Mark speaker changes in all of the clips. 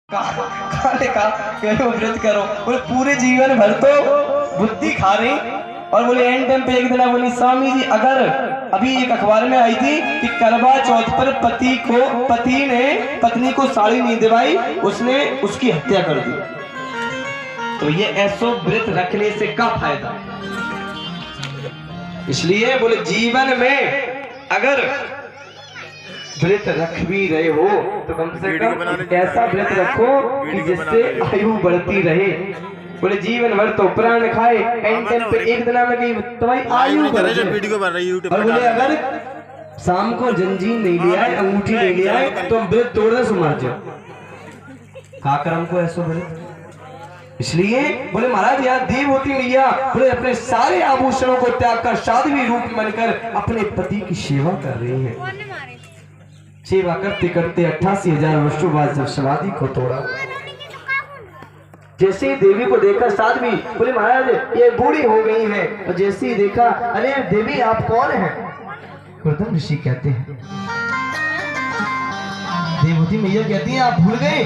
Speaker 1: खाने का करो व्रत करो। बोले पूरे जीवन भर तो बुद्धि खा रही और बोले एंड टाइम पे एक दिन बोली स्वामी जी अगर अभी एक अखबार में आई थी कि करवा चौथ पर पति ने पत्नी को साड़ी नहीं दिवाई, उसने उसकी हत्या कर दी। तो ये ऐसो व्रत रखने से क्या फायदा। इसलिए बोले जीवन में अगर व्रत रख भी रहे हो तो कम से कम ऐसा व्रत रखो कि जिससे आयु बढ़ती रहे। बोले जीवन भर तो प्राण खाए एंड टाइम पे एक दिन में गई तुम्हारी आयु बढ़ जाए। और बोले अगर शाम को जंजीर नहीं लिया है, अंगूठी नहीं लिया है तो हम व्रत तोड़ने से मर जाओ। काकरम को ऐसा व्रत। इसलिए बोले महाराज यहाँ देववती मैया बोले अपने सारे आभूषणों को त्याग कर साध्वी रूप बनकर अपने पति की सेवा कर रही है। सेवा करते करते 88,000 वर्षों बाद जब समाधि को तोड़ा, जैसे ही देवी को देखा साध्वी बोले महाराज ये बूढ़ी हो गई है। और जैसे ही देखा अरे देवी आप कौन हैं? कर्दम ऋषि कहते हैं। देववती मैया कहती है आप भूल गए,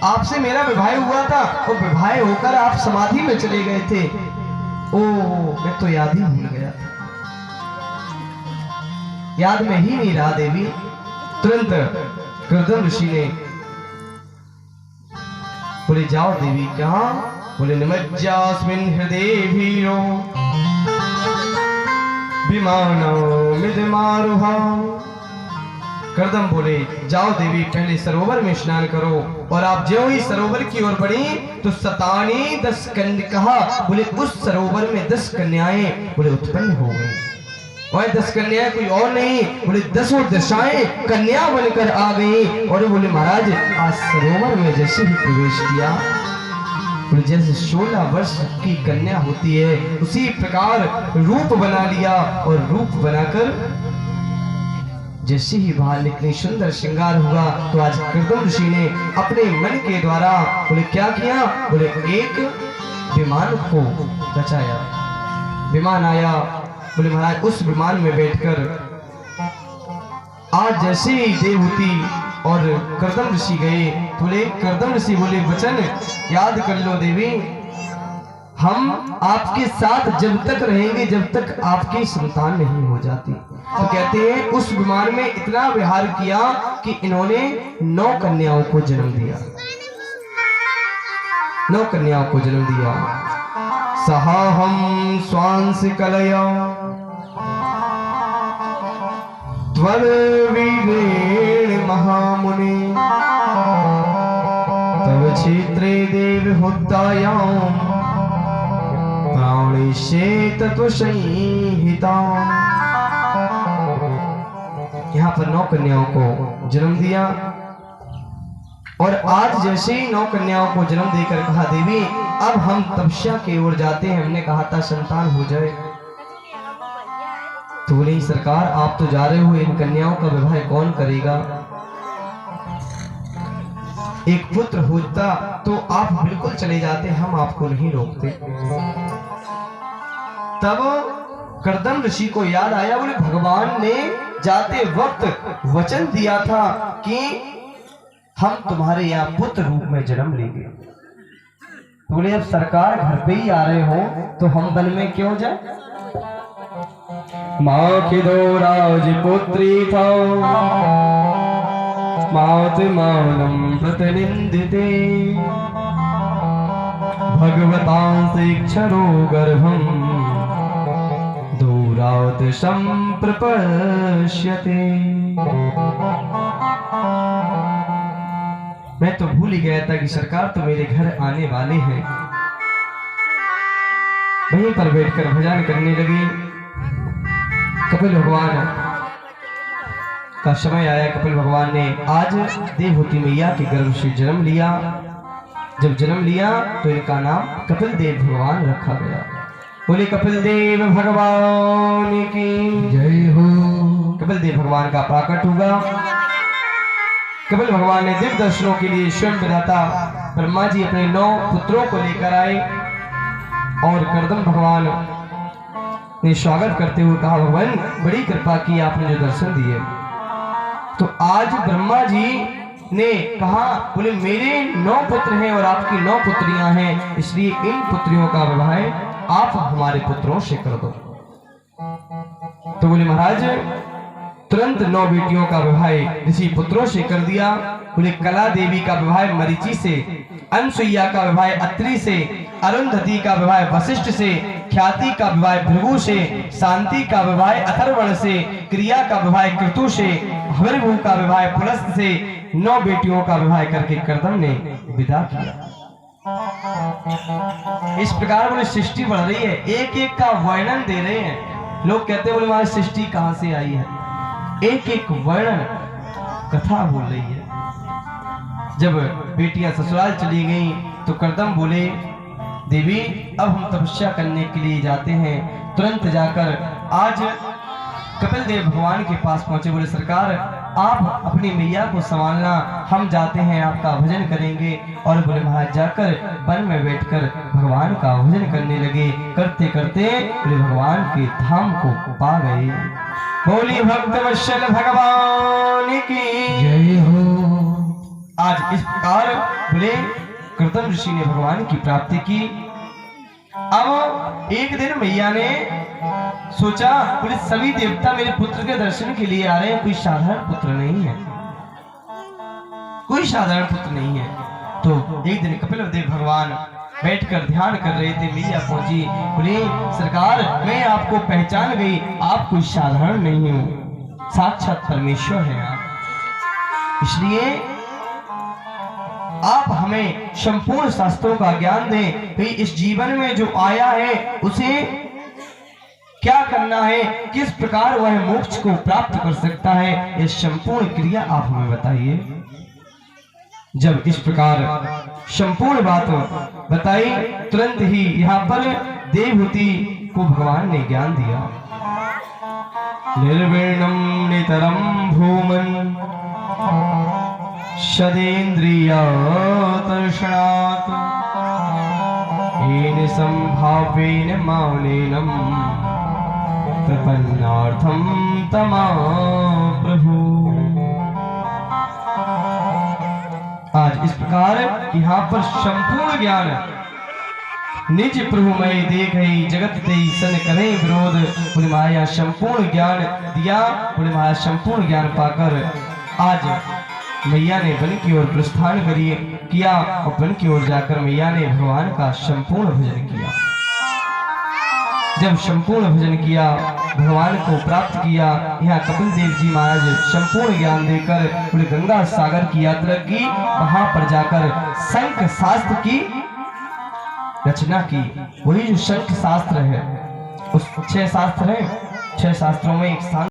Speaker 1: आपसे मेरा विवाह हुआ था और विवाह होकर आप समाधि में चले गए थे। ओ मैं तो याद ही भूल गया था, याद में ही नहीं रहा देवी। तुरंत कर्दम ऋषि ने बोले जाओ देवी कहाँ? बोले निमज्जास्मिन् हृदये भीरो विमानो मिदमारुहा। कर्दम बोले जाओ देवी पहले सरोवर में स्नान करो। और आप जो ही सरोवर की ओर बढ़ी तो सतानी 10 कन्या, बोले उस सरोवर में 10 कन्याएं बोले उत्पन्न हो गई। और 10 कन्याएं कोई और नहीं बोले 10 दशाएं कन्या बनकर आ गई। और बोले महाराज आज सरोवर में जैसे ही प्रवेश किया बोले जैसे 16 वर्ष की कन्या होती है उसी प्रकार रूप बना लिया। और रूप बनाकर जैसे ही बाहर निकले सुंदर श्रृंगार हुआ। तो आज कर्दम ऋषि ने अपने मन के द्वारा बोले क्या किया? बोले एक विमान को बचाया। विमान आया बोले महाराज उस विमान में बैठकर आज जैसे ही देवहूति और कर्दम ऋषि गए बोले कर्दम ऋषि बोले वचन याद कर लो देवी, हम आपके साथ जब तक रहेंगे जब तक आपकी संतान नहीं हो जाती। तो कहते हैं उस विमान में इतना विहार किया कि इन्होंने 9 कन्याओं को जन्म दिया। 9 कन्याओं को जन्म दिया। सहाहम स्वांस कलया त्वर वीरेण महामुने तव क्षेत्रे देवहूत्यायां प्राणिष्ये तत्त्वसंहिताम्। यहाँ पर 9 कन्याओं को जन्म दिया। और आज जैसे ही 9 कन्याओं को जन्म देकर कहा देवी अब हम तपस्या की ओर जाते हैं, हमने कहा था संतान हो जाए। तो बोले सरकार आप तो जा रहे हो, इन कन्याओं का विवाह कौन करेगा? एक पुत्र होता तो आप बिल्कुल चले जाते, हम आपको नहीं रोकते। तब कर्दम ऋषि को याद आया बोले भगवान ने जाते वक्त वचन दिया था कि हम तुम्हारे यहाँ पुत्र रूप में जन्म लेंगे। तो बोले अब सरकार घर पे ही आ रहे हो तो हम वन में क्यों जाए? माँ की दो राजपुत्री था मात मानम प्रतिनिंदिते भगवता शिक्षरो गर्भम दूरात संप्रपश्यते। मैं तो भूल ही गया था कि सरकार तो मेरे घर आने वाले हैं। वहीं पर बैठकर भजन करने लगे। कपिल भगवान का समय आया। कपिल भगवान ने आज देवहूति मैया के गर्भ से जन्म लिया। जब जन्म लिया तो इनका नाम कपिल देव भगवान रखा गया। बोले कपिल देव भगवान की जय हो। कपिल देव भगवान का प्राकट हुआ। कपिल भगवान ने दिव्य दर्शनों के लिए स्वयं विधाता ब्रह्मा जी अपने 9 पुत्रों को लेकर आए। और कर्दम भगवान ने स्वागत करते हुए कहा भगवान बड़ी कृपा की आपने जो दर्शन दिए। तो आज ब्रह्मा जी ने कहा, बोले मेरे 9 पुत्र हैं और आपकी 9 पुत्रियां हैं, इसलिए इन पुत्रियों का विवाह आप हमारे पुत्रों से कर दो। तो बोले महाराज तुरंत 9 बेटियों का विवाह ऋषि पुत्रों से कर दिया। बोले कला देवी का विवाह मरीचि से, अनसुईया का विवाह अत्रि से, अरुंधति का विवाह वशिष्ठ से, ख्याति का विवाह भृगु से, शांति का विवाह अथर्वण से, क्रिया का विवाह कृतु से, हविर्भु का विवाह पुलस्त से 9 बेटियों का विवाह करके कर्दम ने विदा किया। इस प्रकार बोले सृष्टि बढ़ रही है, एक एक का वर्णन दे रहे हैं। लोग कहते बोले हमारी सृष्टि कहां से आई है, एक एक वर्णन कथा बोल रही है। जब बेटियां ससुराल चली गईं तो कर्दम बोले देवी अब हम तपस्या करने के लिए जाते हैं। तुरंत जाकर आज कपिल देव भगवान के पास पहुंचे। बोले सरकार आप अपनी मैया को संभालना, हम जाते हैं आपका भजन करेंगे। और बोले महाराज जाकर वन में बैठकर भगवान का भजन करने लगे। करते करते बोले भगवान के धाम को पा गए। बोली भक्त वत्सल भगवान की जय हो। आज इस प्रकार बोले कर्दम ऋषि ने भगवान की प्राप्ति की। अब एक दिन मैया ने सोचा, बोले सभी देवता मेरे पुत्र के दर्शन के लिए आ रहे हैं, कोई साधारण पुत्र नहीं है, कोई साधारण पुत्र नहीं है। तो एक दिन कपिल देव भगवान बैठकर ध्यान कर रहे थे। मैया पहुंची, बोले सरकार मैं आपको पहचान गई, आप कोई साधारण नहीं हो, साक्षात परमेश्वर है आप। इसलिए आप हमें संपूर्ण शास्त्रों का ज्ञान दें कि इस जीवन में जो आया है उसे क्या करना है, किस प्रकार वह मोक्ष को प्राप्त कर सकता है, यह संपूर्ण क्रिया आप हमें बताइए। जब इस प्रकार संपूर्ण बात बताई, तुरंत ही यहाँ पर देवहूति को भगवान ने ज्ञान दिया। निर्विण्णं नितरं भूमन् सदेन्द्रिया तर्षणात् येन संभाव्येन मौनेनं प्रपन्नार्थं तमा प्रभु। आज इस प्रकार यहाँ पर संपूर्ण ज्ञान निज प्रभु मई देखई जगत तेई सन करे विरोध। बोले माया संपूर्ण ज्ञान दिया। बोले माया संपूर्ण ज्ञान पाकर आज मैया ने वन की ओर प्रस्थान किया और वन की ओर जाकर मैया ने भगवान का संपूर्ण भजन किया। जब संपूर्ण भजन किया, भगवान को प्राप्त किया। यहाँ कपिल देव जी महाराज संपूर्ण ज्ञान देकर बोले गंगा सागर की यात्रा की। वहां पर जाकर शंख शास्त्र की रचना की। वही जो शंख शास्त्र है, उस 6 शास्त्र है, 6 शास्त्रों में एक